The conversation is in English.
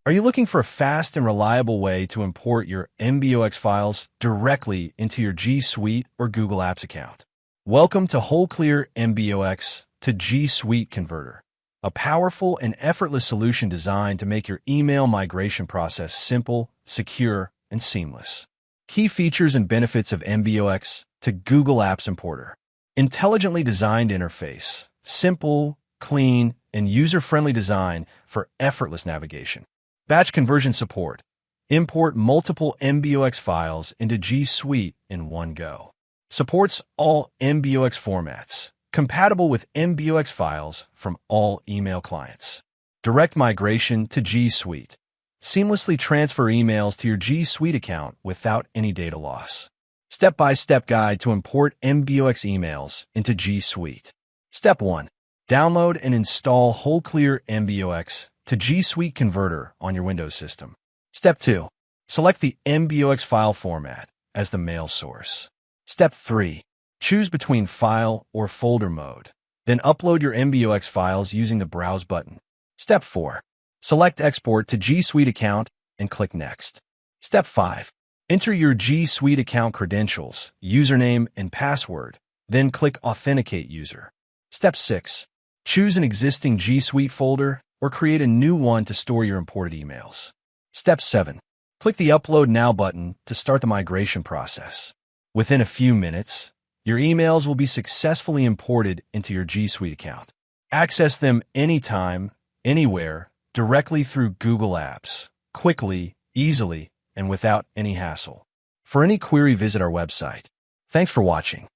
Are you looking for a fast and reliable way to import your MBOX files directly into your G Suite or Google Apps account? Welcome to WholeClear MBOX to G Suite Converter, a powerful and effortless solution designed to make your email migration process simple, secure, and seamless. Key features and benefits of MBOX to Google Apps Importer. Intelligently designed interface, simple, clean, and user-friendly design for effortless navigation. Batch conversion support. Import multiple MBOX files into G Suite in one go. Supports all MBOX formats, compatible with MBOX files from all email clients. Direct migration to G Suite. Seamlessly transfer emails to your G Suite account without any data loss. Step-by-step guide to import MBOX emails into G Suite. Step 1. Download and install WholeClear MBOX to G Suite Converter on your Windows system. Step 2. Select the MBOX file format as the mail source. Step 3. Choose between file or folder mode. Then upload your MBOX files using the Browse button. Step 4. Select Export to G Suite account and click Next. Step 5. Enter your G Suite account credentials, username, and password, then click Authenticate User. Step 6. Choose an existing G Suite folder or create a new one to store your imported emails. Step 7. Click the Upload Now button to start the migration process. Within a few minutes, your emails will be successfully imported into your G Suite account. Access them anytime, anywhere, directly through Google Apps, quickly, easily, and without any hassle. For any query, visit our website. Thanks for watching.